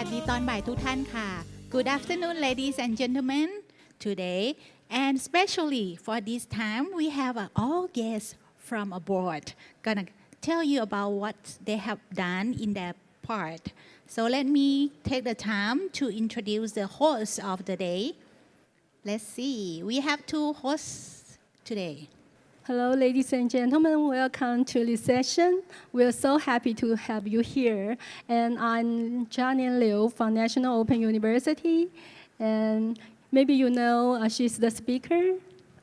วัสดีตอนบ่ายทุกท่านค่ะ Good afternoon ladies and gentlemen today and especially for this time we have all guests from abroad gonna tell you about what they have done in their part so let me take the time to introduce the hosts of the day let's see we have two hosts today Hello, ladies and gentlemen. Welcome to this session. We're so happy to have you here. And I'm Jianian Liu from National Open University. And maybe you know she's the speaker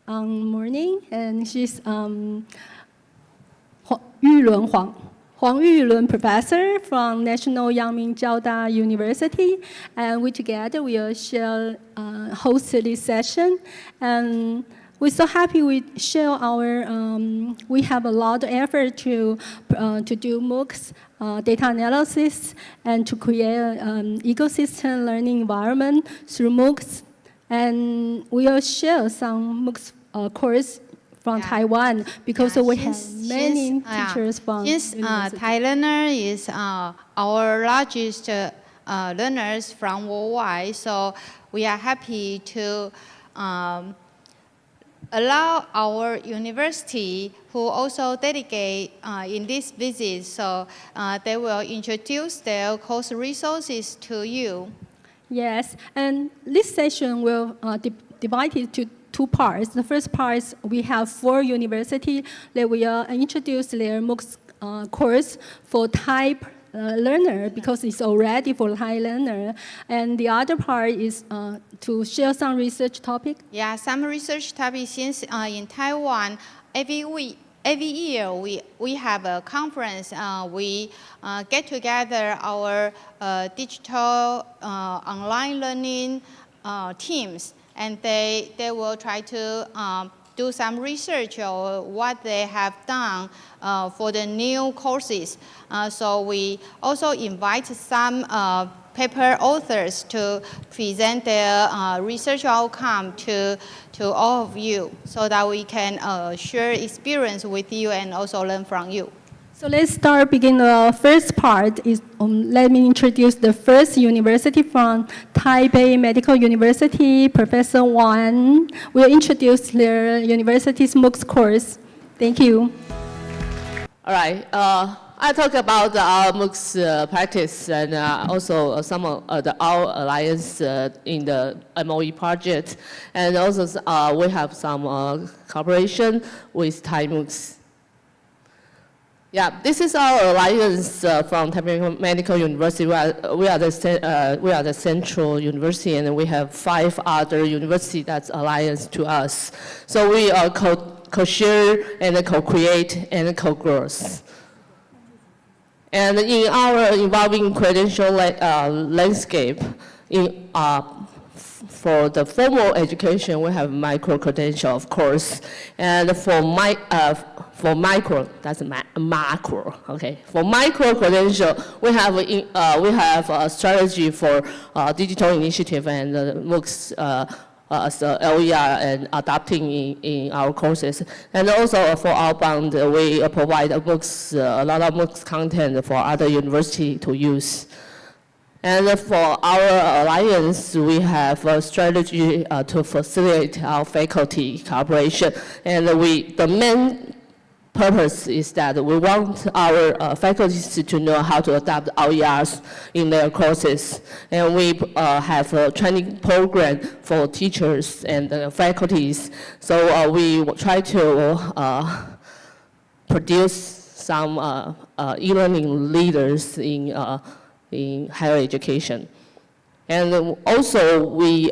on morning. And she's Huang Yulun Professor from National Yangming Jiaoda University. And we together will share host this session. And we're so happy we share we have a lot of effort to do MOOCs, data analysis, and to create an ecosystem learning environment through MOOCs. And we will share some MOOCs course from Taiwan because we have many teachers from university. Thai learner is our largest learners from worldwide, so we are happy to allow our university who also dedicate in this visit, so they will introduce their course resources to you. Yes, and this session will divide it to two parts. The first part is we have 4 universities that will introduce their MOOC course for Thai learner because it's already for Thai learner. And the other part is to share some research topic. Yeah, some research topics since in Taiwan, every year we have a conference. We get together our digital online learning teams, and they will try to do some research or what they have done for the new courses. So we also invite some paper authors to present their research outcome to all of you so that we can share experience with you and also learn from you. So let's begin the first part. Let me introduce the first university from Taipei Medical University. Professor Wang will introduce their university's MOOC course. Thank you. All right. I talk about our MOOC practice and also some of our alliance in the MOE project. And also we have some cooperation with Thai MOOC. Yeah, this is our alliance from Taipei Medical University. We are the central university, and we have 5 other universities that's alliance to us. So we are co-share and co-create and co-growth. And in our evolving credential landscape, for the formal education, we have micro-credential, of course. And for micro, that's macro, okay. For micro-credential, we have a strategy for digital initiative and MOOCs as LER and adapting in our courses. And also for outbound, we provide MOOCs, a lot of MOOCs content for other universities to use. And for our alliance, we have a strategy to facilitate our faculty cooperation. And the main purpose is that we want our faculties to know how to adapt OERs in their courses. And we have a training program for teachers and faculties. So we try to produce some e-learning leaders in higher education. And also we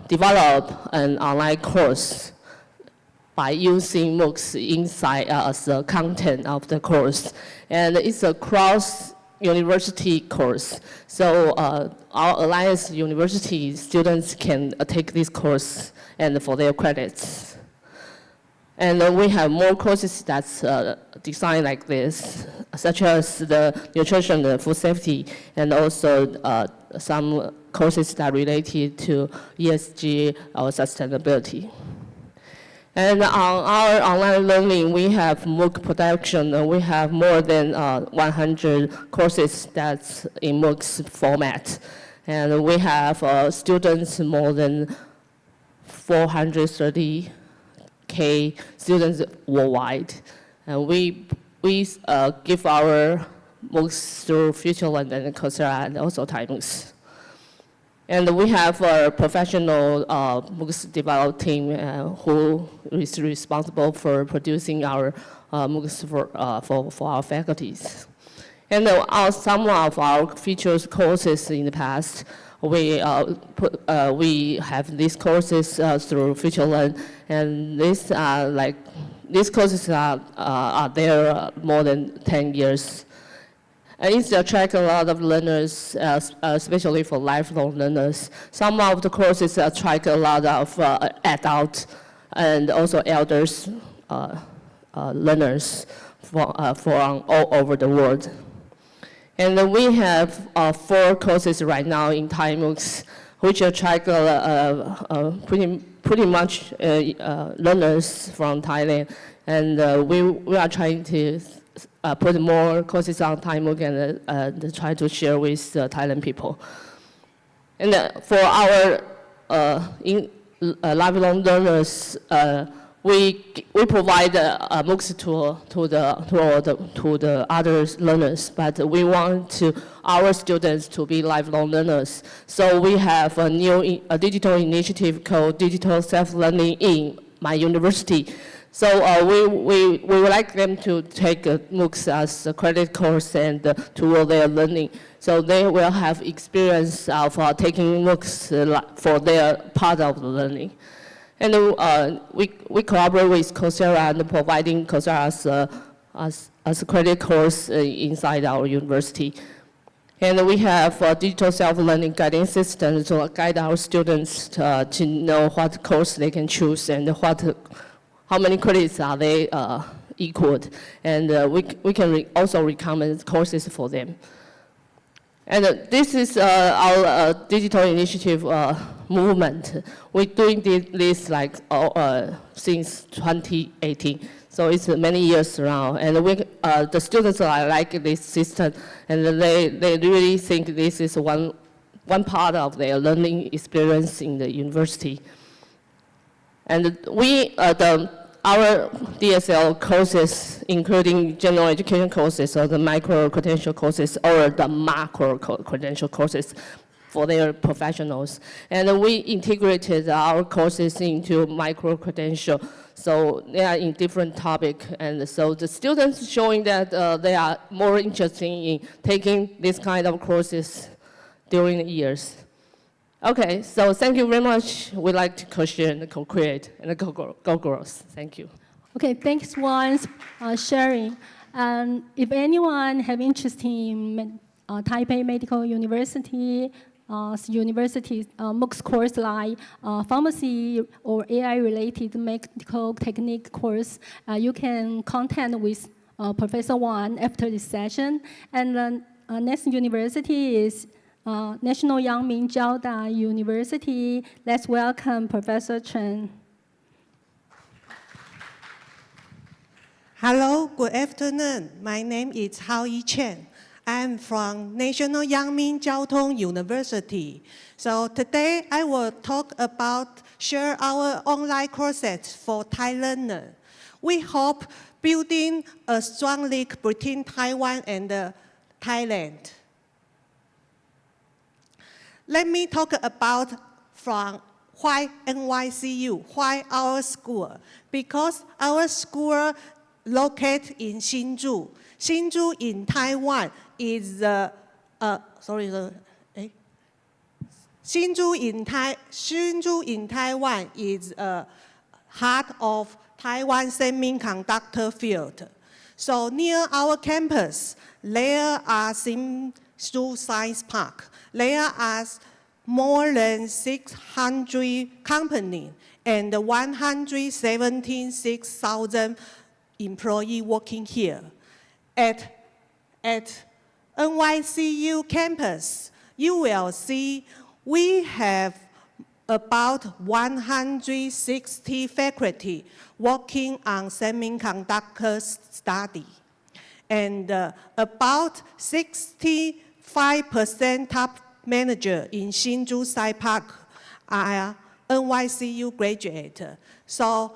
develop an online course by using MOOCs inside as the content of the course. And it's a cross-university course. So our alliance university students can take this course and for their credits. And we have more courses that's designed like this, such as the nutrition and food safety, and also some courses that are related to ESG or sustainability. And on our online learning, we have MOOC production. We have more than 100 courses that's in MOOC format. And we have students, more than 430K students worldwide. And we give our MOOCs through FutureLearn and Coursera and also Thai MOOC. And we have a professional MOOCs development team who is responsible for producing our MOOCs for our faculties. And some of our features courses in the past, we have these courses through FutureLearn, and these courses are there more than 10 years. And it attracts a lot of learners, especially for lifelong learners. Some of the courses attract a lot of adults and also elders learners from all over the world. And we have 4 courses right now in Thai MOOCs, which attract pretty much learners from Thailand. And we are trying to put more courses on Thai MOOC and try to share with Thailand people. And for our lifelong learners, we provide MOOCs to the other learners, but we want our students to be lifelong learners. So we have a new digital initiative called Digital Self-Learning in My University. So we would like them to take MOOCs as a credit course and toward their learning. So they will have experience of taking MOOCs for their part of the learning. And we collaborate with Coursera and providing Coursera as a credit course inside our university. And we have a digital self-learning guiding system to guide our students to know what course they can choose and how many credits are they equaled. And we can also recommend courses for them. And this is our digital initiative movement. We're doing this since 2018. So it's many years around. And the students like this system, and they really think this is one part of their learning experience in the university. And our DSL courses, including general education courses or the micro-credential courses or the macro-credential courses for their professionals. And we integrated our courses into micro-credential, so they are in different topics. And so the students showing that they are more interested in taking this kind of courses during the years. Okay, so thank you very much. We like to co-share and co-create and co-growth. Thank you. Okay, thanks once sharing. And if anyone have interest in Taipei Medical University, MOOCs course like pharmacy or AI-related medical technique course, you can contact with Professor Wang after this session. And the next university is National Yang Jiaoda University. Let's welcome Professor Chen. Hello, good afternoon. My name is Hao-Yi Chen. I'm from National Yang Jiaotong University. So today I will share our online courses for Thai learners. We hope building a strong link between Taiwan and Thailand. Let me talk about why NYCU, why our school. Because our school located in Hsinchu. Hsinchu in Taiwan is Hsinchu in Taiwan is heart of Taiwan semiconductor field. So near our campus, there are Hsinchu Science Park. There are more than 600 companies and 176,000 employees working here. At NYCU campus, you will see we have about 160 faculty working on semiconductor study. And about 65% top manager in Hsinchu Sci Park are NYCU graduate. So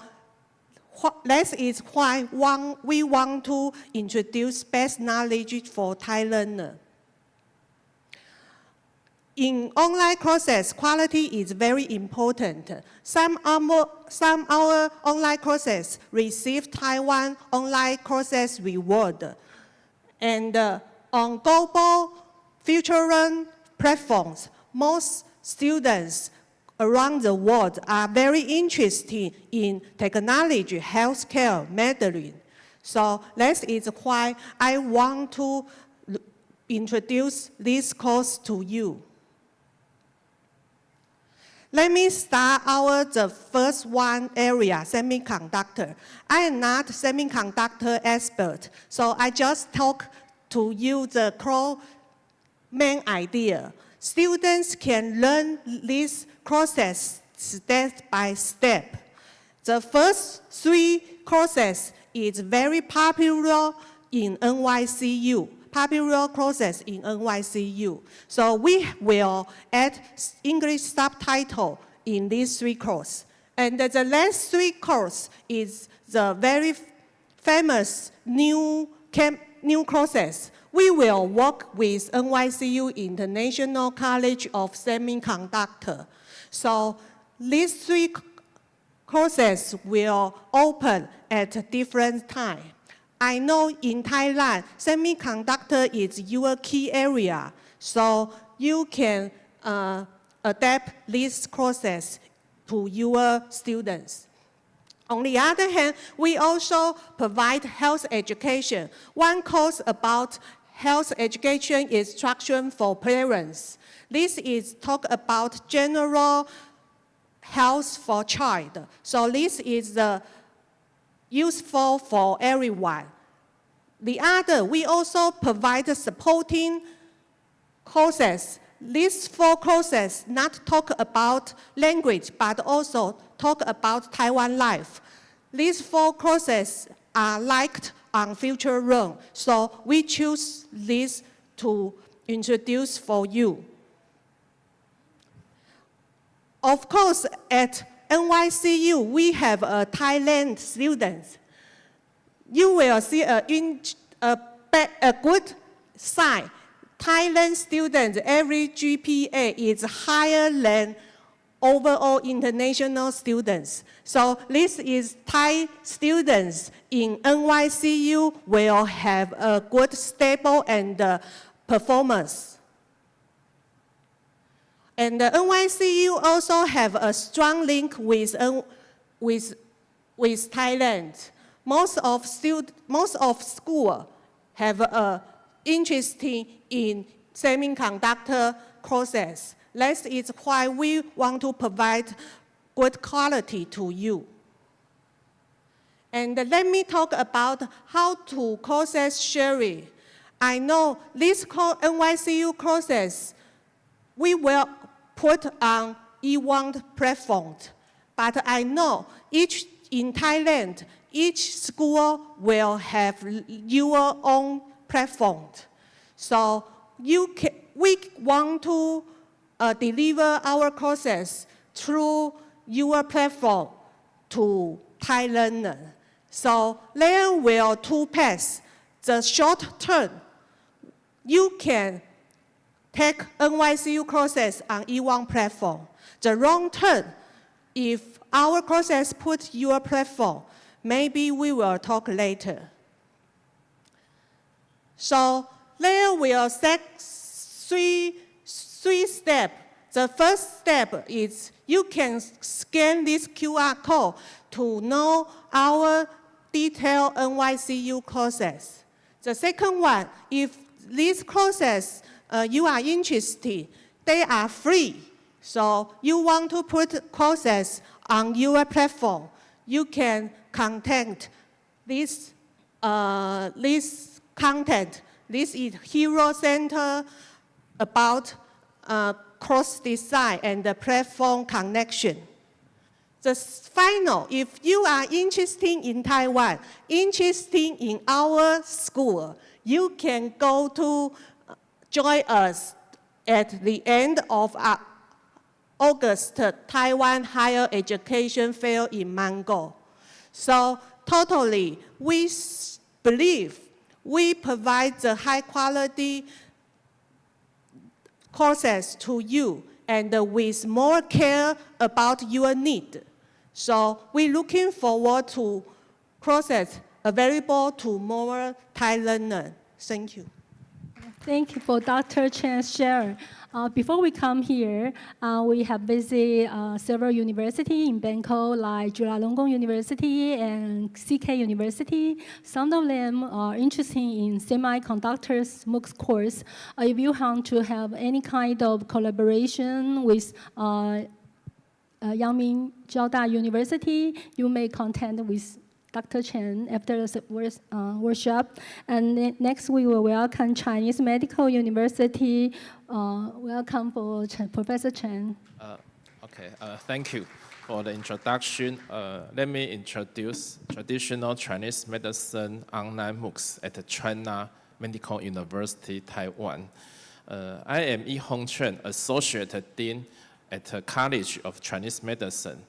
that is why we want to introduce best knowledge for Thai learner. In online courses, quality is very important. Some our online courses receive Taiwan online courses reward. And on global future platforms, most students around the world are very interested in technology, healthcare, Mandarin. So that is why I want to introduce this course to you. Let me start the first one area, semiconductor. I am not semiconductor expert, so I just talk to you the core main idea. Students can learn this process step by step. The first 3 courses is very popular in NYCU. Popular courses in NYCU. So we will add English subtitle in these 3 courses. And the last 3 courses is the very famous new courses. We will work with NYCU International College of Semiconductor. So these 3 courses will open at different time. I know in Thailand, semiconductor is your key area, so you can adapt these courses to your students. On the other hand, we also provide health education. One course about health education instruction for parents. This is talk about general health for child. So this is useful for everyone. The other, we also provide supporting courses. These 4 courses not talk about language, but also talk about Taiwan life. These 4 courses are liked on Future Learn, so we choose this to introduce for you. Of course, at NYCU, we have Thailand students. You will see a good sign. Thailand students, every GPA is higher than overall international students. So this is Thai students in NYCU will have a good, stable, and performance. And the NYCU also have a strong link with Thailand. Most of school have interest in semiconductor courses. That is why we want to provide good quality to you. And let me talk about how to courses sharing. I know these NYCU courses we will put on E1 platform, but I know in Thailand, each school will have your own platform. So we want to deliver our courses through your platform to Thai learners. So there will 2 paths. The short term, you can take NYCU courses on E1 platform. The long term, if our courses put your platform, maybe we will talk later. So there will set 3 steps. The first step is you can scan this QR code to know our detailed NYCU courses. The second one, if these courses you are interested, they are free. So you want to put courses on your platform, you can contact this content. This is Hero Center about course design and the platform connection. The final, if you are interested in Taiwan, interested in our school, you can go to join us at the end of August Taiwan Higher Education Fair in Mango. So totally, we believe we provide the high quality courses to you and with more care about your need. So we're looking forward to courses available to more Thai learners. Thank you. Thank you for Dr. Chan's share. Before we come here, we have visited several universities in Bangkok, like Chulalongkorn University and CK University. Some of them are interested in semiconductors MOOC course. If you want to have any kind of collaboration with Yangming Jiaoda University, you may contact with Dr. Chen after the workshop. And next we will welcome Chinese Medical University. Welcome for Professor Chen. Okay, thank you for the introduction. Let me introduce traditional Chinese medicine online MOOCs at the China Medical University, Taiwan. I am Yi Hong Chen, Associate Dean at the College of Chinese Medicine,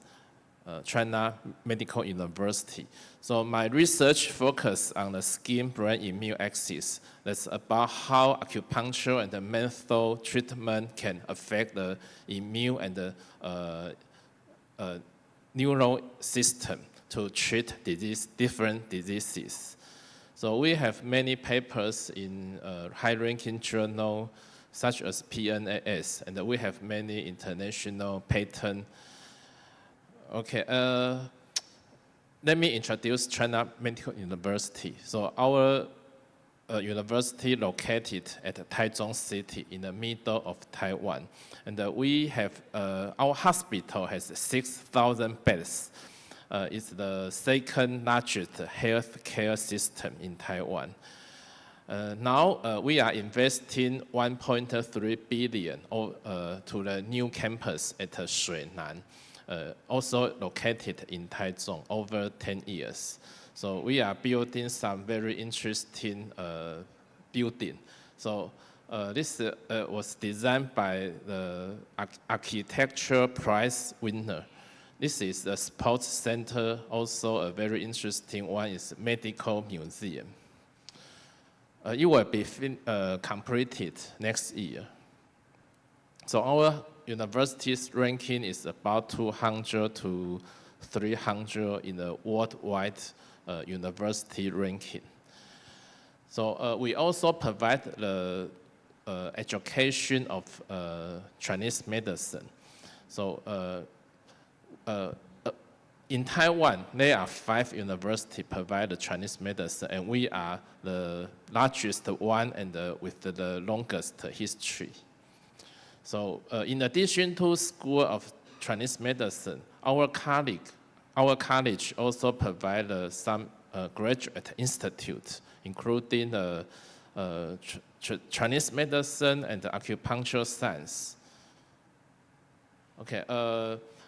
China Medical University. So my research focuses on the skin-brain immune axis. That's about how acupuncture and the menthol treatment can affect the immune and the neural system to treat different diseases. So we have many papers in high-ranking journals such as PNAS, and we have many international patents. Okay, let me introduce China Medical University. So our university located at Taichung City in the middle of Taiwan. And we have, our hospital has 6,000 beds. It's the second largest healthcare system in Taiwan. Now we are investing 1.3 billion to the new campus at Shuinan. Also located in Taichung over 10 years. So we are building some very interesting building. So this was designed by the architecture prize winner. This is a sports center, also a very interesting one is medical museum. It will be completed next year. So our university's ranking is about 200 to 300 in the worldwide university ranking. So we also provide the education of Chinese medicine. So in Taiwan, there are 5 universities provide the Chinese medicine, and we are the largest one and with the longest history. So in addition to School of Chinese Medicine, our college also provides some graduate institutes, including the Chinese medicine and the acupuncture science. Okay,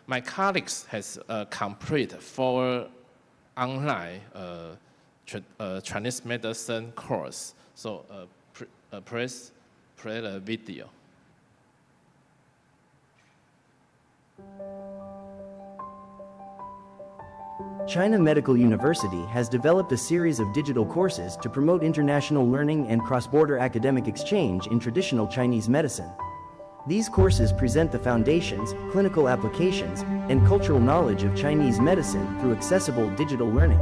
my colleagues has completed 4 online Chinese medicine course. So please play the video. China Medical University has developed a series of digital courses to promote international learning and cross-border academic exchange in traditional Chinese medicine. These courses present the foundations, clinical applications, and cultural knowledge of Chinese medicine through accessible digital learning.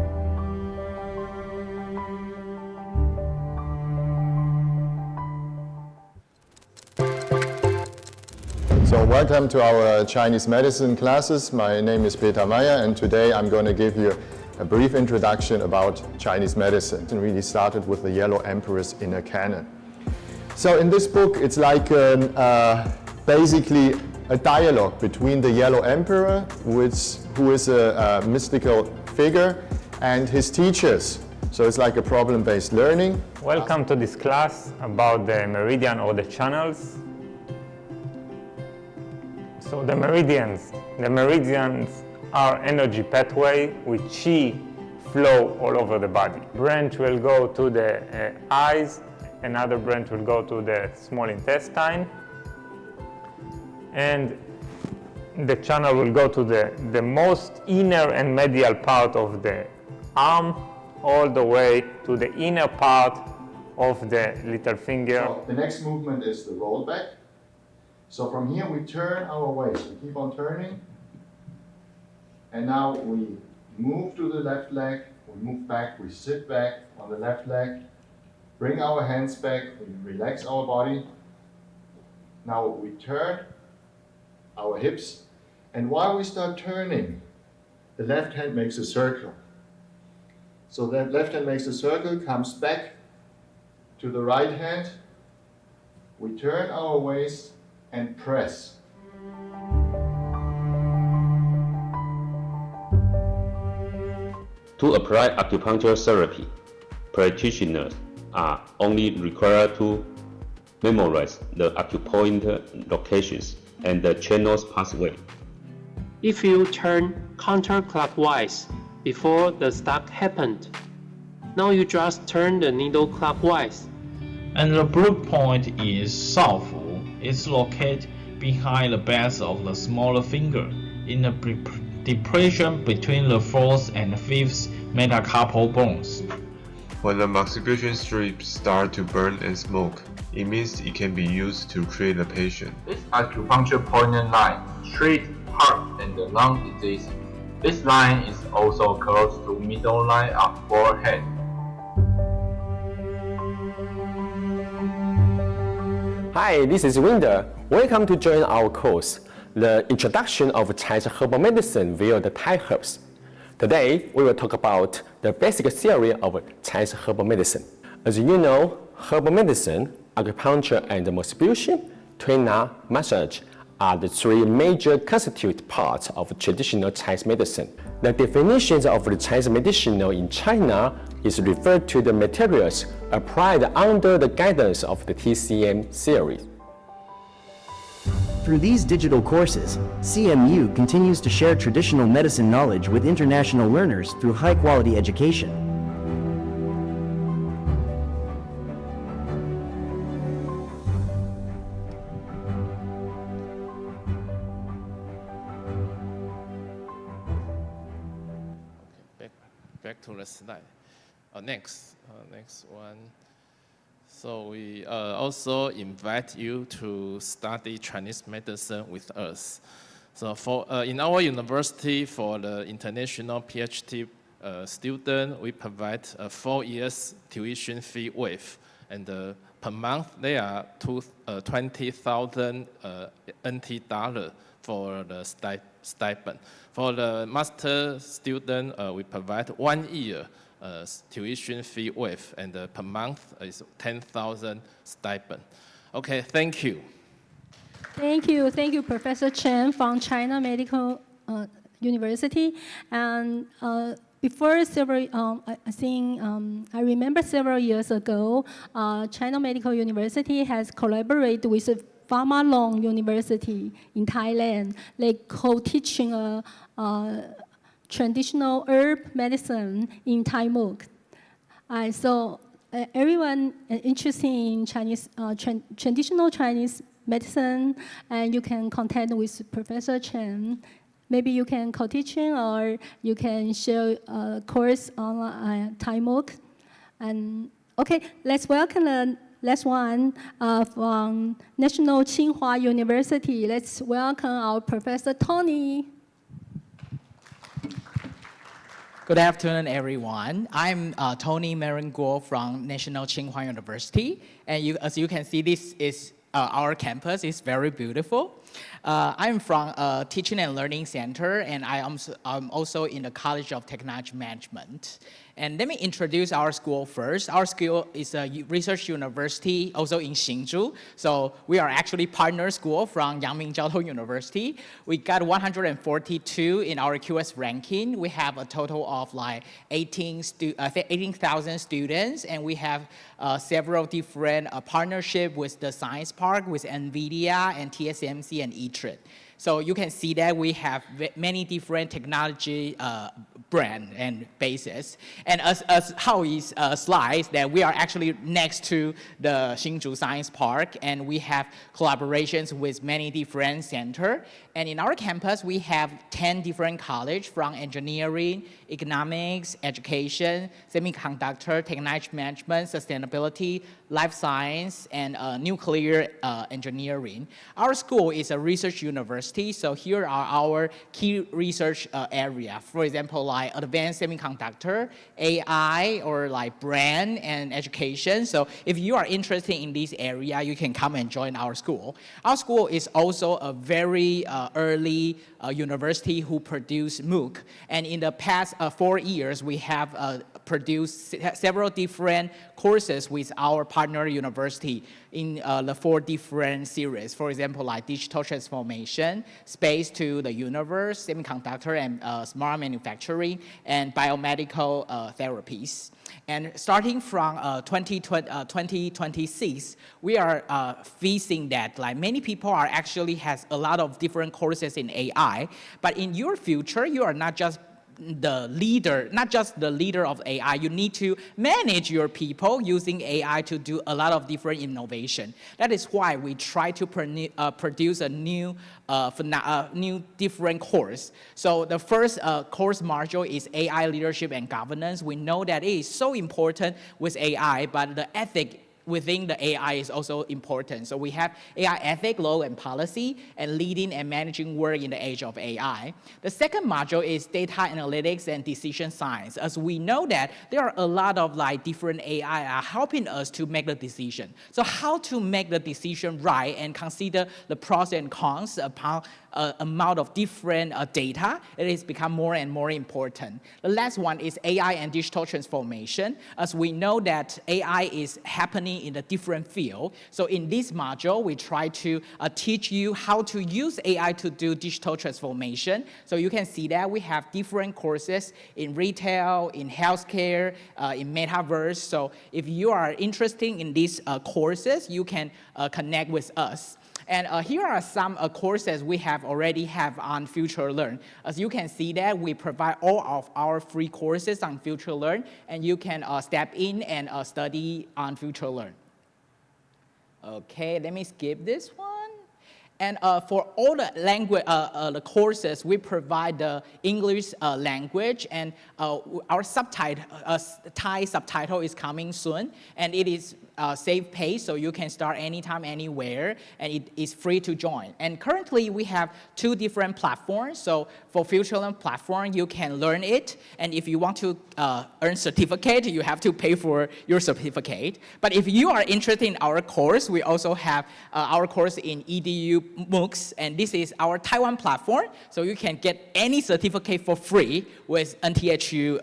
So welcome to our Chinese medicine classes. My name is Peter Meyer, and today I'm going to give you a brief introduction about Chinese medicine. It really started with the Yellow Emperor's inner canon. So in this book, it's like basically a dialogue between the Yellow Emperor, who is a mystical figure, and his teachers. So it's like a problem-based learning. Welcome to this class about the meridian or the channels. So the meridians are energy pathway with qi flow all over the body. Branch will go to the eyes, another branch will go to the small intestine, and the channel will go to the most inner and medial part of the arm, all the way to the inner part of the little finger. So the next movement is the roll back. So from here we turn our waist, we keep on turning. And now we move to the left leg, we move back, we sit back on the left leg, bring our hands back, we relax our body. Now we turn our hips, and while we start turning, the left hand makes a circle. So the left hand makes a circle, comes back to the right hand, we turn our waist and press. To apply acupuncture therapy, practitioners are only required to memorize the acupointer locations and the channel's pathway. If you turn counterclockwise before the start happened, now you just turn the needle clockwise. And the blue point is south. It's located behind the base of the smaller finger in the depression between the fourth and fifth metacarpal bones. When the masturbation strips start to burn and smoke, it means it can be used to treat the patient. This acupuncture pointed line treats heart and lung disease. This line is also close to middle line of forehead. Hi, this is Winder. Welcome to join our course, the introduction of Chinese herbal medicine via the Thai herbs. Today, we will talk about the basic theory of Chinese herbal medicine. As you know, herbal medicine, acupuncture and massage, tuina, massage are the three major constituent parts of traditional Chinese medicine. The definitions of the Chinese medicinal in China is referred to the materials applied under the guidance of the TCM theory. Through these digital courses, CMU continues to share traditional medicine knowledge with international learners through high-quality education. Back to the slide. Next one. So we also invite you to study Chinese medicine with us. So in our university, for the international PhD student, we provide a 4 years tuition fee waive, and per month they are 20,000 NT dollar for the stipend. For the master student, we provide 1 year tuition fee waive, and per month is 10,000 stipend. Okay, thank you. Thank you, Professor Chen from China Medical University. And before several, I remember several years ago, China Medical University has collaborated with Pharmalong University in Thailand, like co-teaching traditional herb medicine in Thai MOOC. So everyone interested in Chinese traditional Chinese medicine, and you can contact with Professor Chen. Maybe you can co-teaching, or you can share a course on Thai MOOC. And okay, let's welcome the last one from National Tsinghua University. Let's welcome our Professor Tony. Good afternoon, everyone. I'm Tony Marenguo from National Tsinghua University. And as you can see, this is our campus. It's very beautiful. I'm from a teaching and learning center, and I'm also in the College of Technology Management. And let me introduce our school first. Our school is a research university, also in Hsinchu. So we are actually partner school from Yangming Jiao Tong University. We got 142 in our QS ranking. We have a total of like 18,000 students, and we have several different partnerships with the Science Park, with NVIDIA and TSMC and eTrade. So you can see that we have many different technology brand and bases. And as Howie's slides, that we are actually next to the Hsinchu Science Park, and we have collaborations with many different centers. And in our campus, we have 10 different colleges from engineering, economics, education, semiconductor, technology management, sustainability, life science, and nuclear engineering. Our school is a research university, so here are our key research area. For example, like advanced semiconductor, AI, or like brand and education. So if you are interested in this area, you can come and join our school. Our school is also a very early university who produced MOOC. And in the past 4 years, we have produced several different courses with our partner university in the 4 different series. For example, like digital transformation, space to the universe, semiconductor and smart manufacturing, and biomedical therapies. And starting from 2026, we are facing that like many people are actually has a lot of different courses in AI, but in your future, you are not just the leader, not just the leader of AI, you need to manage your people using AI to do a lot of different innovation. That is why we try to produce a new different course. So the first course module is AI leadership and governance. We know that it is so important with AI, but the ethic within the AI is also important. So we have AI ethic, law and policy, and leading and managing work in the age of AI. The second module is data analytics and decision science. As we know that there are a lot of like different AI are helping us to make the decision. So how to make the decision right and consider the pros and cons upon amount of different data, it has become more and more important. The last one is AI and digital transformation. As we know that AI is happening in a different field. So in this module, we try to teach you how to use AI to do digital transformation. So you can see that we have different courses in retail, in healthcare, in metaverse. So if you are interested in these courses, you can connect with us. And here are some courses we have already have on Future Learn. As you can see that we provide all of our free courses on Future Learn, and you can step in and study on Future Learn. Okay, let me skip this one. And for all the language, the courses, we provide the English language, and our subtitle, Thai subtitle is coming soon, and it is safe pace, so you can start anytime, anywhere, and it is free to join. And currently, we have 2 different platforms. So for Future Learn platform, you can learn it, and if you want to earn certificate, you have to pay for your certificate. But if you are interested in our course, we also have our course in EDU MOOCs, and this is our Taiwan platform, so you can get any certificate for free with NTHU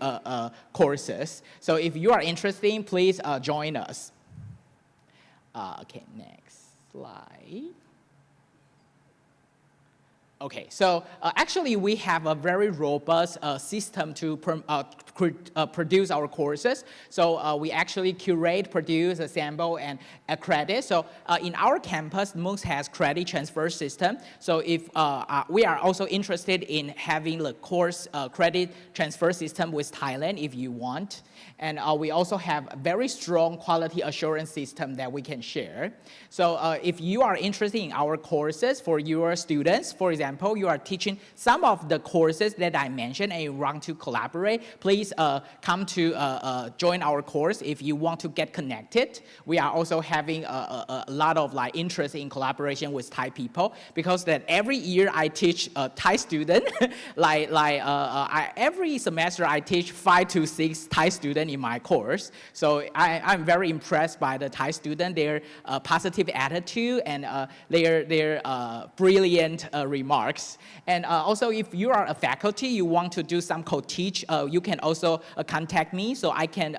courses. So if you are interested, please join us. Okay, next slide. Okay, so actually we have a very robust system to produce our courses. So we actually curate, produce, assemble, and accredit. So in our campus, MOOC has credit transfer system. So if we are also interested in having the course credit transfer system with Thailand if you want. And we also have a very strong quality assurance system that we can share. So if you are interested in our courses for your students, for example, you are teaching some of the courses that I mentioned and you want to collaborate, please come to join our course if you want to get connected. We are also having a lot of like interest in collaboration with Thai people, because that every year I teach a Thai student, every semester I teach 5 to 6 Thai students in my course. So I'm very impressed by the Thai student, their positive attitude and their brilliant remarks. And also if you are a faculty, you want to do some co-teach, you can also contact me so I can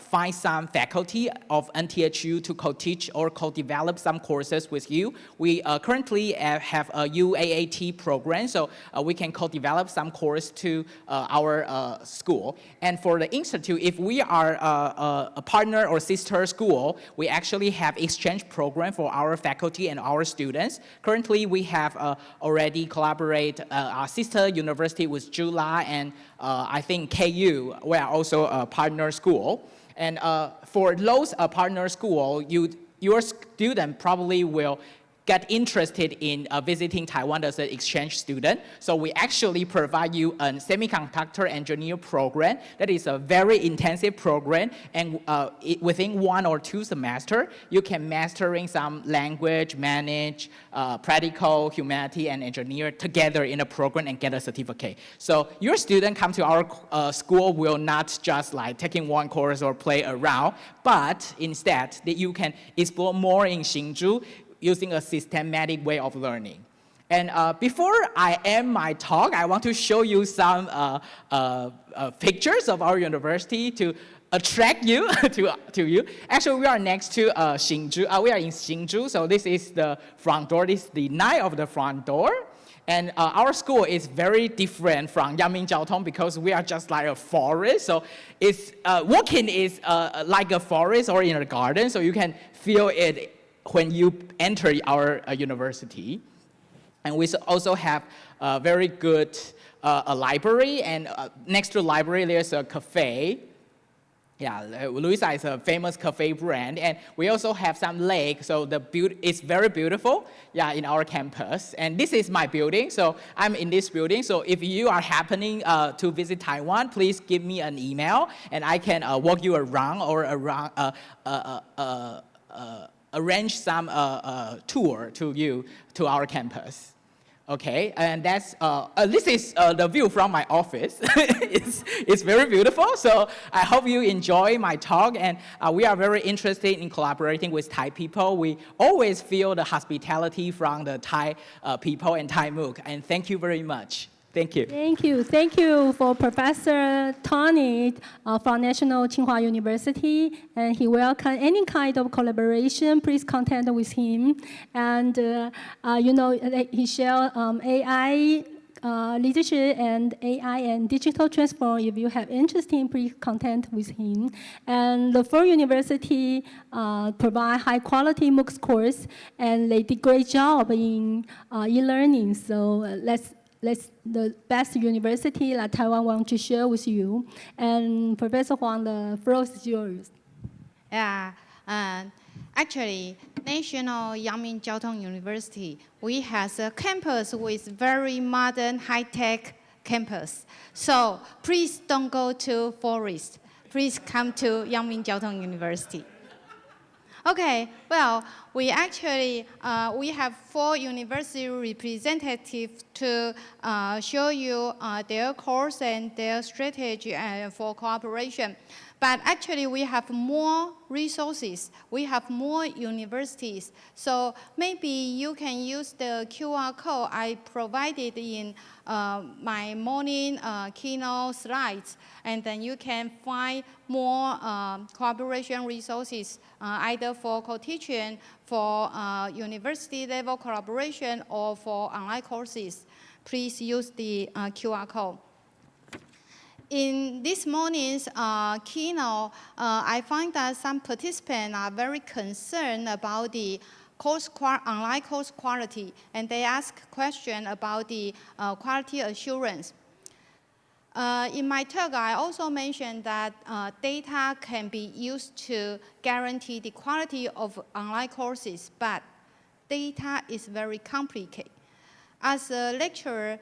find some faculty of NTHU to co-teach or co-develop some courses with you. We currently have a UAAT program, so we can co-develop some course to our school. And for the institute, if we are a partner or sister school, we actually have exchange program for our faculty and our students. Currently, we have already collaborate our sister university with Jula and I think KU, we are also a partner school. And for those partner school, your student probably will get interested in visiting Taiwan as an exchange student. So we actually provide you a semiconductor engineer program that is a very intensive program, and within 1 or 2 semesters, you can mastering some language, manage, practical, humanity, and engineer together in a program and get a certificate. So your student come to our school will not just like taking one course or play around, but instead that you can explore more in Hsinchu, using a systematic way of learning. And before I end my talk, I want to show you some pictures of our university to attract you to you. Actually, we are next to Hsinchu. We are in Hsinchu, so this is the front door. This is the night of the front door. And our school is very different from Yangming Jiaotong because we are just like a forest. So it's walking is like a forest or in a garden, so you can feel it when you enter our university. And we also have a very good library, and next to the library there's a cafe. Yeah, Louisa is a famous cafe brand, and we also have some lake, so it's very beautiful, yeah, in our campus. And this is my building, so I'm in this building, so if you are happening to visit Taiwan, please give me an email, and I can walk you around or arrange some tour to you to our campus. Okay, and that's this is the view from my office. it's very beautiful. So I hope you enjoy my talk, and we are very interested in collaborating with Thai people. We always feel the hospitality from the Thai people and Thai MOOC. And thank you very much. Thank you. Thank you. Thank you for Professor Tony from National Tsinghua University. And he welcome any kind of collaboration. Please contact with him. And, he share AI literature and AI and digital transform. If you have interest in, please contact with him. And the four university provide high quality MOOC course, and they did great job in e-learning. So let's the best university that Taiwan want to share with you. And Professor Huang, the floor is yours. Yeah, actually, National Yangming Jiaotong University, we have a campus with very modern, high-tech campus. So please don't go to forest. Please come to Yangming Jiaotong University. Okay, well, we actually, we have 4 university representatives to show you their course and their strategy for cooperation. But actually, we have more resources. We have more universities. So maybe you can use the QR code I provided in my morning keynote slides, and then you can find more cooperation resources, either for co-teaching, for university-level collaboration, or for online courses. Please use the QR code. In this morning's keynote, I find that some participants are very concerned about the online course quality, and they ask questions about the quality assurance. In my talk, I also mentioned that data can be used to guarantee the quality of online courses, but data is very complicated. As a lecturer,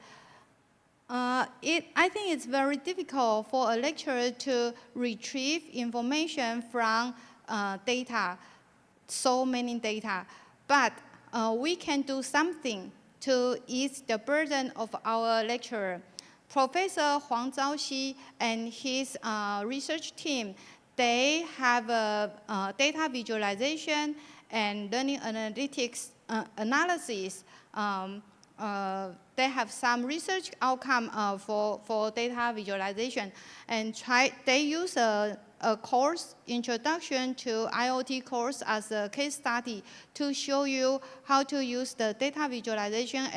I think it's very difficult for a lecturer to retrieve information from data, so many data. But we can do something to ease the burden of our lecturer. Professor Huang Zhaoxi and his research team, they have data visualization and learning analytics analysis. They have some research outcome for data visualization, and they use a course, Introduction to IoT course, as a case study to show you how to use the data visualization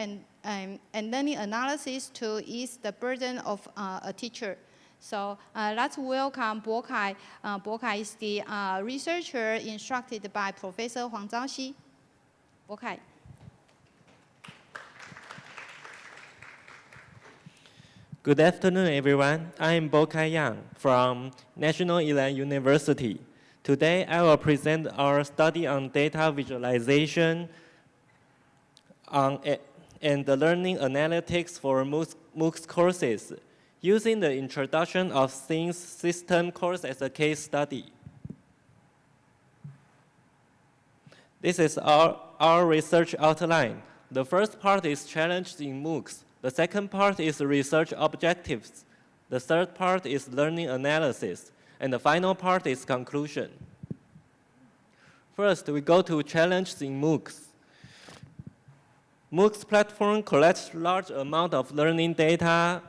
and learning analysis to ease the burden of a teacher. So let's welcome Bo Kai. Bo Kai is the researcher instructed by Professor Huang Zhaoxi. Bo Kai. Good afternoon, everyone. I am Bo Kai Yang from National Ilan University. Today, I will present our study on data visualization and the learning analytics for MOOC courses, using the introduction of things system course as a case study. This is our research outline. The first part is challenges in MOOCs. The second part is research objectives. The third part is learning analysis. And the final part is conclusion. First, we go to challenges in MOOCs. MOOCs platform collects large amount of learning data.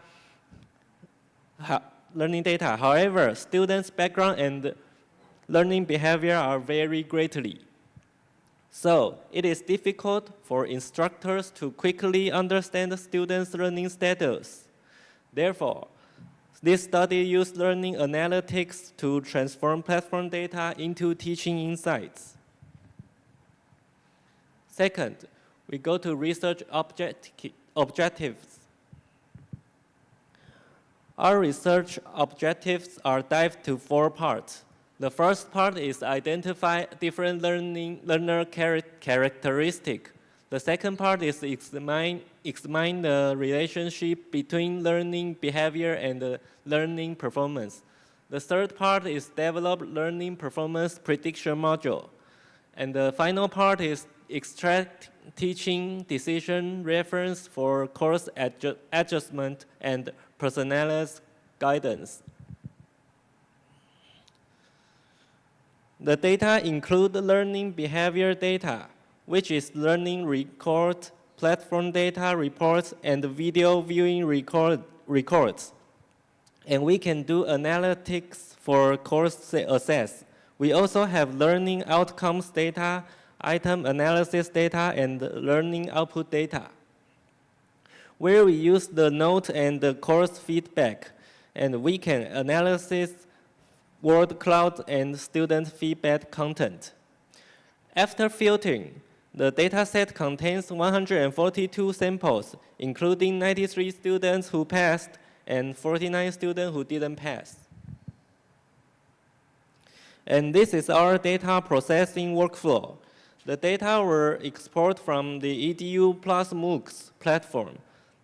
However, students' background and learning behavior are vary greatly. So, it is difficult for instructors to quickly understand the students' learning status. Therefore, this study used learning analytics to transform platform data into teaching insights. Second, we go to research objectives. Our research objectives are divided to 4 parts. The first part is identify different learner characteristics. The second part is examine the relationship between learning behavior and learning performance. The third part is develop learning performance prediction module. And the final part is extract teaching decision reference for course adjustment and personalized guidance. The data include learning behavior data, which is learning record, platform data reports, and video viewing records. And we can do analytics for course access. We also have learning outcomes data, item analysis data, and learning output data, where we use the note and the course feedback, and we can analyze word cloud and student feedback content. After filtering, the dataset contains 142 samples, including 93 students who passed and 49 students who didn't pass. And this is our data processing workflow. The data were exported from the EDU plus MOOCs platform,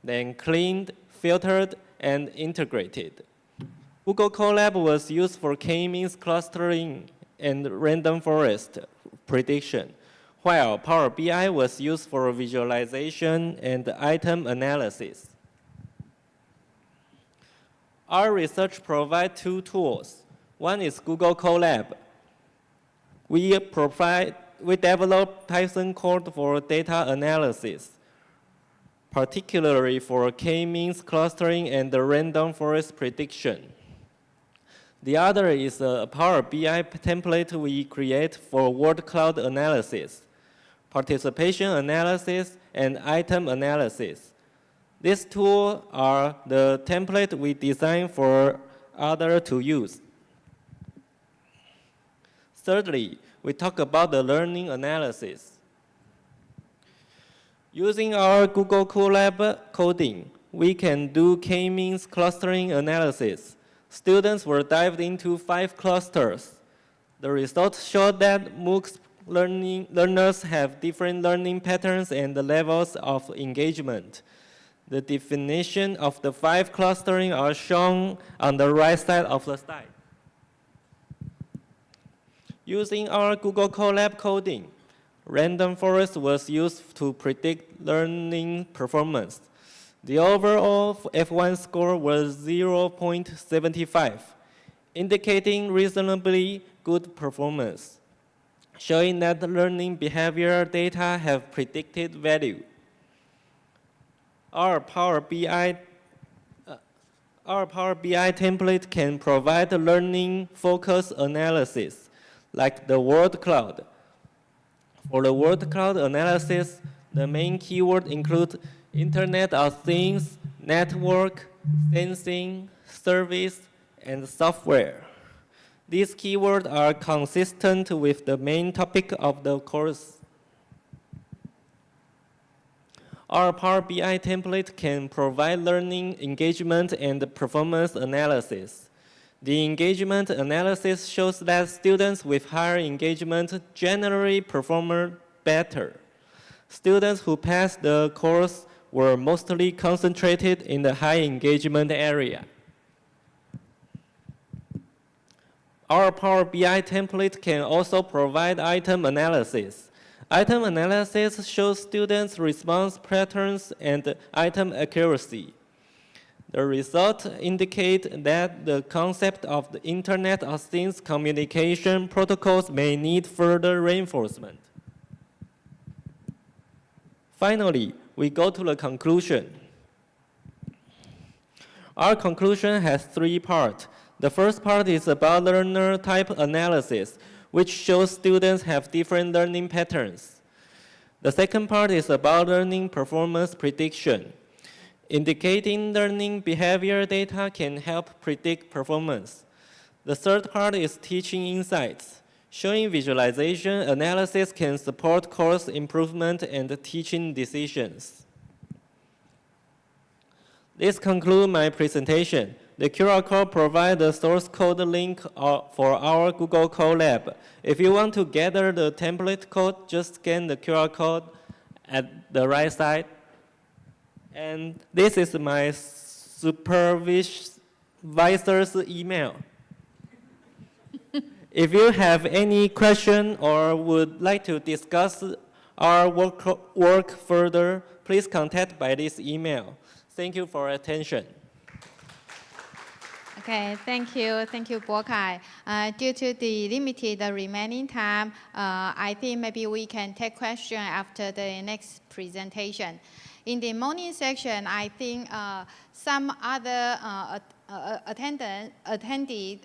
then cleaned, filtered, and integrated. Google Colab was used for k-means clustering and random forest prediction, while Power BI was used for visualization and item analysis. Our research provides 2 tools. One is Google Colab. We develop Python code for data analysis, particularly for k-means clustering and random forest prediction. The other is a Power BI template we create for word cloud analysis, participation analysis, and item analysis. These two are the template we designed for others to use. Thirdly, we talk about the learning analysis. Using our Google Colab coding, we can do k-means clustering analysis. Students were dived into 5 clusters. The results showed that MOOC learners have different learning patterns and levels of engagement. The definition of the 5 clustering are shown on the right side of the slide. Using our Google Colab coding, random forest was used to predict learning performance. The overall F1 score was 0.75, indicating reasonably good performance, showing that learning behavior data have predicted value. Our Power BI template can provide learning focus analysis, like the word cloud. For the word cloud analysis, the main keyword include Internet of Things, network, sensing, service, and software. These keywords are consistent with the main topic of the course. Our Power BI template can provide learning, engagement, and performance analysis. The engagement analysis shows that students with higher engagement generally perform better. Students who passed the course were mostly concentrated in the high engagement area. Our Power BI template can also provide item analysis. Item analysis shows students' response patterns and item accuracy. The results indicate that the concept of the Internet of Things communication protocols may need further reinforcement. Finally, we go to the conclusion. Our conclusion has 3 parts. The first part is about learner type analysis, which shows students have different learning patterns. The second part is about learning performance prediction. Indicating learning behavior data can help predict performance. The third part is teaching insights. Showing visualization analysis can support course improvement and teaching decisions. This concludes my presentation. The QR code provides the source code link for our Google Colab. If you want to gather the template code, just scan the QR code at the right side. And this is my supervisor's email. If you have any question or would like to discuss our work further, please contact by this email. Thank you for your attention. Okay, thank you, Bokai. Due to the limited remaining time, I think maybe we can take questions after the next presentation. In the morning section, I think some other attendees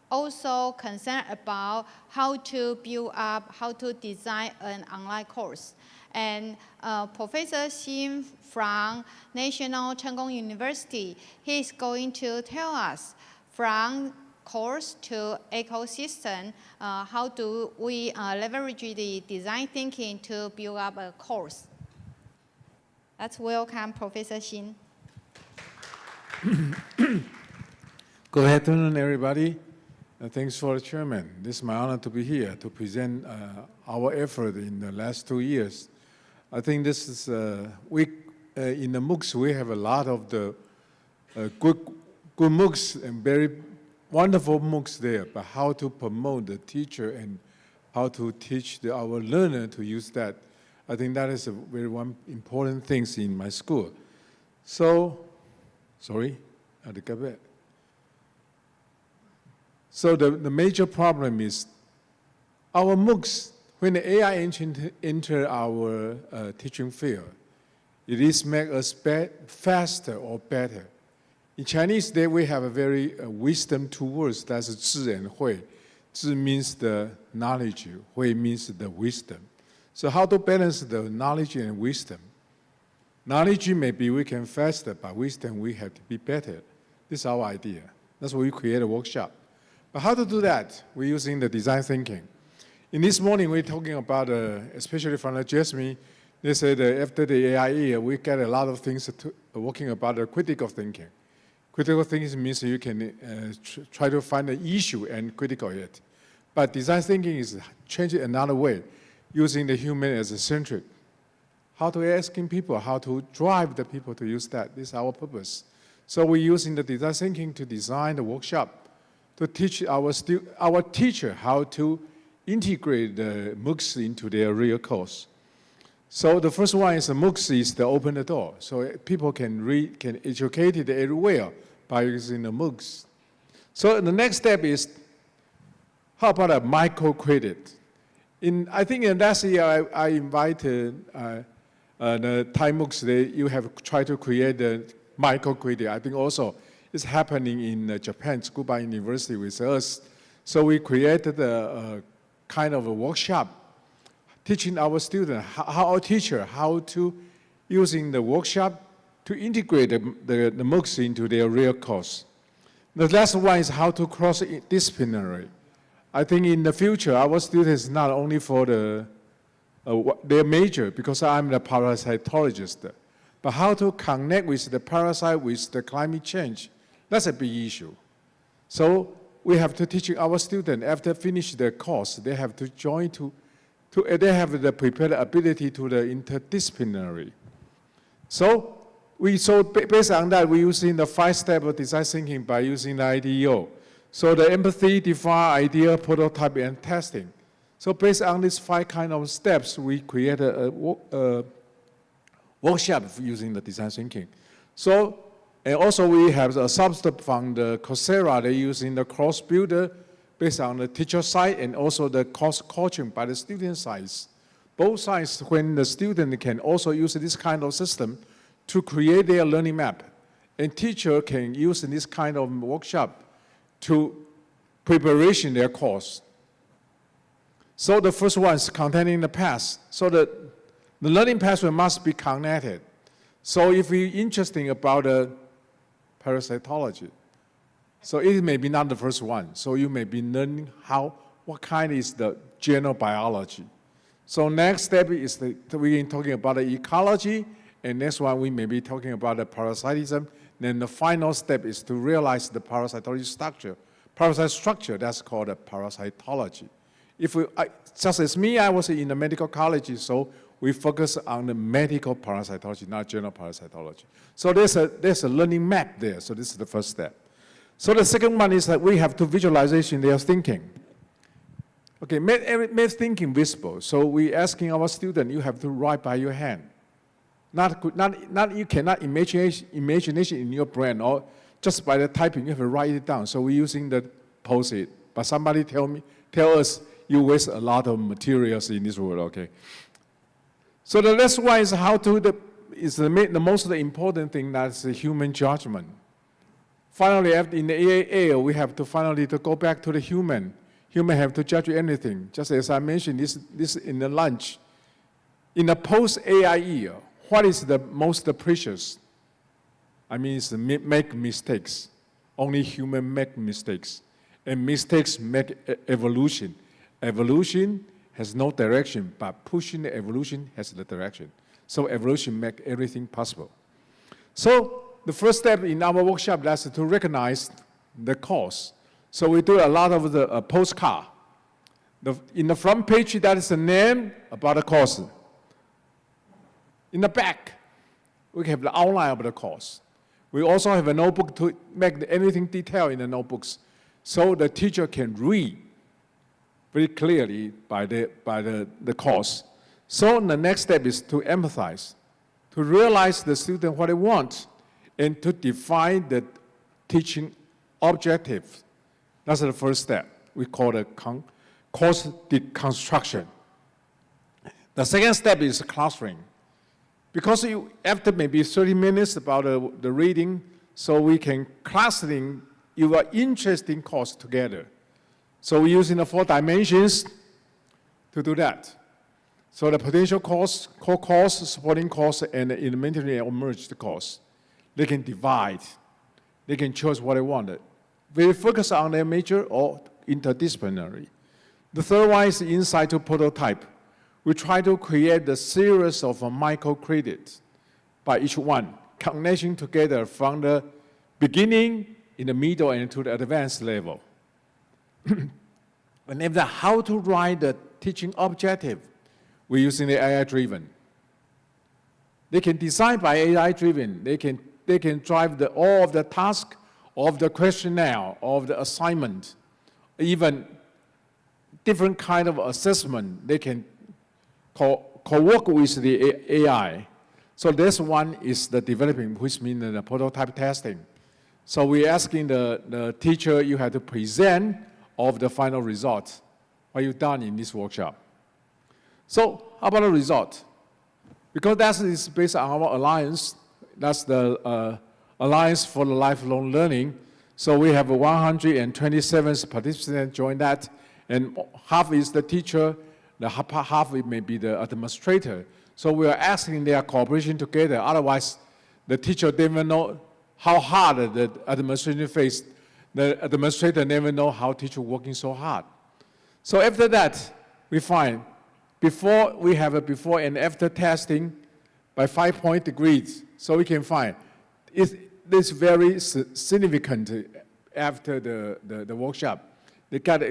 also concerned about how to build up, how to design an online course. And Professor Xin from National Cheng Kung University, he is going to tell us from course to ecosystem, how do we leverage the design thinking to build up a course. Let's welcome Professor Xin. Good afternoon, everybody. Thanks for the chairman. This is my honor to be here to present our effort in the last 2 years. I think this is in the MOOCs we have a lot of the good MOOCs and very wonderful MOOCs there. But how to promote the teacher and how to teach our learner to use that, I think that is a very one important thing in my school. So, sorry, I had to get back. So the major problem is our MOOCs, when the AI enter our teaching field, it is make us faster or better. In Chinese, there we have a very wisdom 2 words, that's 智 and 慧. 智 means the knowledge, 慧 means the wisdom. So how to balance the knowledge and wisdom? Knowledge maybe we can faster, but wisdom we have to be better. This is our idea. That's why we create a workshop. But how to do that? We're using the design thinking. In this morning, we're talking about, especially from the Jasmine, they said after the AI era, we get a lot of things working about the critical thinking. Critical thinking means you can try to find an issue and critical it. But design thinking is changing another way, using the human as a centric. How to asking people, how to drive the people to use that. This is our purpose. So we're using the design thinking to design the workshop to teach our teacher how to integrate the MOOCs into their real course. So the first one is the MOOCs is to open the door. So people can educate it everywhere by using the MOOCs. So the next step is, how about a microcredit? I think in last year, I invited the Thai MOOCs, you have tried to create the microcredit. I think also it's happening in Japan, Tsukuba University with us. So we created a kind of a workshop teaching our students, our teacher, how to, using the workshop to integrate the MOOCs into their real course. The last one is how to cross-disciplinary. I think in the future, our students not only for the their major, because I'm the parasitologist. But how to connect with the parasite with the climate change, that's a big issue. So we have to teach our students, after finish their course, they have to join they have the prepared ability to the interdisciplinary. So based on that, we're using the 5-step of design thinking by using the IDEO. So the empathy, define, idea, prototype, and testing. So based on these 5 kind of steps, we created a workshop using the design thinking. So, and also we have a substep from the Coursera, they're using the cross builder based on the teacher side and also the cross coaching by the student side. Both sides, when the student can also use this kind of system to create their learning map, and teacher can use this kind of workshop to preparation their course. So the first one is containing the past. So the learning pathway must be connected. So if you're interested about parasitology, so it may be not the first one. So you may be learning what kind is the general biology. So next step is we're talking about the ecology, and next one we may be talking about the parasitism. Then the final step is to realize the parasitology structure. Parasite structure, that's called a parasitology. Just as me, I was in the medical college, so we focus on the medical parasitology, not general parasitology. So there's a learning map there, so this is the first step. So the second one is that we have to visualization their thinking. Okay, make thinking visible. So we're asking our student, you have to write by your hand. Not you cannot imagination in your brain, or just by the typing, you have to write it down. So we're using the Post-it. But somebody tell us you waste a lot of materials in this world, okay? So the next one is the most important thing, that's the human judgment. Finally, in the AA, we have to finally go back to the human. Human have to judge anything. Just as I mentioned this in the lunch. In the post-AIE, what is the most precious? I mean, it's make mistakes. Only human make mistakes. And mistakes make evolution. Evolution has no direction, but pushing the evolution has the direction. So evolution make everything possible. So the first step in our workshop is to recognize the cause. So we do a lot of the postcard. In the front page, that is the name about the cause. In the back, we have the outline of the cause. We also have a notebook to make anything detailed in the notebooks, so the teacher can read very clearly by the cause. So the next step is to empathize, to realize the student what they want, and to define the teaching objective. That's the first step. We call it course deconstruction. The second step is clustering. Because after maybe 30 minutes about the reading, so we can clustering your interesting course together. So we're using the 4 dimensions to do that. So the potential course, core course, supporting course, and the elementary or merged course. They can divide. They can choose what they wanted. We focus on their major or interdisciplinary. The third one is the insight to prototype. We try to create a series of microcredits by each one, connecting together from the beginning, in the middle, and to the advanced level. And if how to write the teaching objective, we're using the AI-driven. They can design by AI-driven. They can drive all of the task, of the questionnaire, of the assignment, even different kind of assessment. They can co-work with the AI. So this one is the developing, which means the prototype testing. So we're asking the teacher, you have to present of the final result, what you've done in this workshop. So how about the result? Because that is based on our alliance, that's the Alliance for the Lifelong Learning. So we have 127 participants join that, and half is the teacher, the half it may be the administrator. So we are asking their cooperation together, otherwise the teacher never know how hard the administration faced. The administrator never know how teacher working so hard. So after that, we find before, we have a before and after testing by 5-point degrees. So we can find it's very significant after the workshop. They got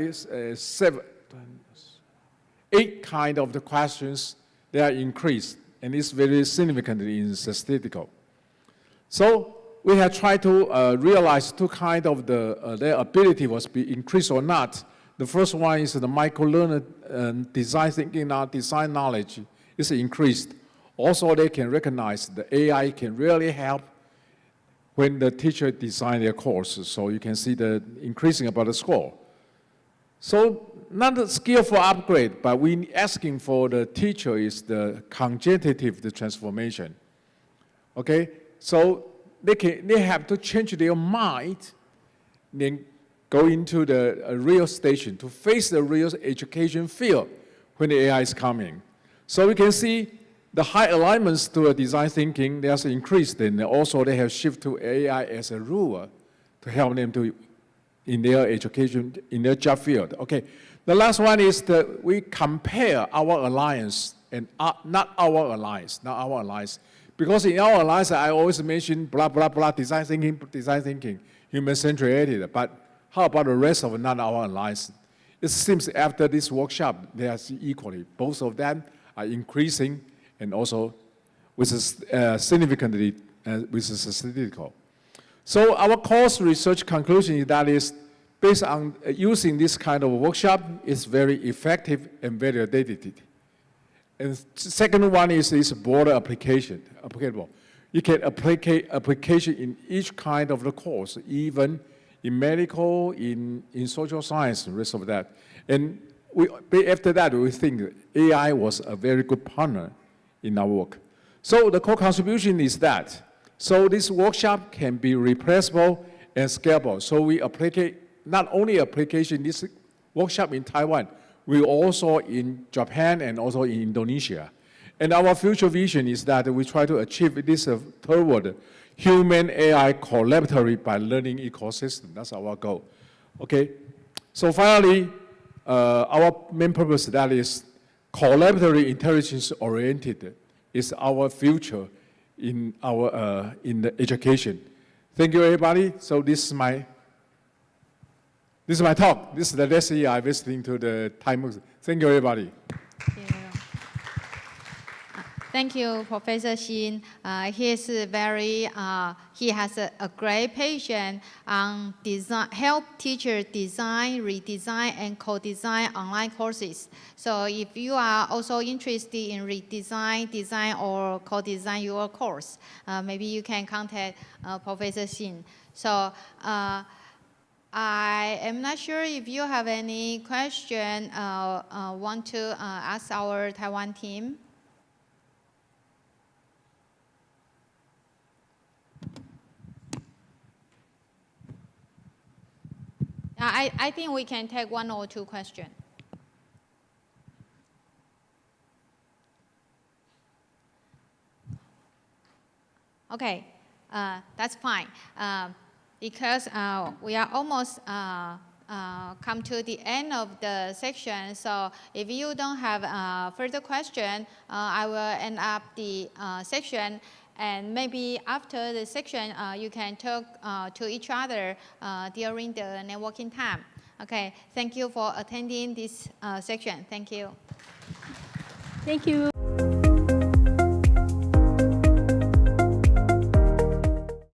8 kind of the questions that are increased, and it's very significant in statistical. So we have tried to realize 2 kind of their ability was be increased or not. The first one is the micro-learner design thinking, design knowledge is increased. Also, they can recognize the AI can really help when the teacher design their courses. So you can see the increasing about the score. So not a skillful upgrade, but we asking for the teacher is the cognitive the transformation. Okay, so they have to change their mind, then go into the real station to face the real education field when the AI is coming. So we can see the high alignments to a design thinking, there's increased, and also they have shifted to AI as a rule to help them to in their education, in their job field. Okay, the last one is that we compare our alliance and not our alliance. Because in our alliance, I always mention blah, blah, blah, design thinking, human-centered, but how about the rest of not our alliance? It seems after this workshop, they are equally. Both of them are increasing and also with significantly with statistical. So our course research conclusion is that is based on using this kind of workshop is very effective and very validated. And second one is broader applicable. You can apply application in each kind of the course, even in medical, in social science, the rest of that. And after that, we think AI was a very good partner in our work. So the core contribution is that. So this workshop can be replaceable and scalable. So we apply not only application this workshop in Taiwan, we also in Japan and also in Indonesia. And our future vision is that we try to achieve this toward human AI collaboratory by learning ecosystem. That's our goal. Okay. So finally, our main purpose that is collaborative intelligence oriented is our future in our in the education. Thank you, everybody. So this is my talk. This is the last year I'm listening to the Thai MOOC. Thank you, everybody. Thank you, Professor Xin. He has a great passion on help teachers design, redesign, and co-design online courses. So if you are also interested in redesign, design, or co-design your course, maybe you can contact Professor Xin. So I am not sure if you have any question want to ask our Taiwan team. I think we can take 1 or 2 questions. Okay, that's fine. Because we are almost come to the end of the section, so if you don't have further question, I will end up the section. And maybe after the section, you can talk to each other during the networking time. Okay, thank you for attending this section. Thank you. Thank you.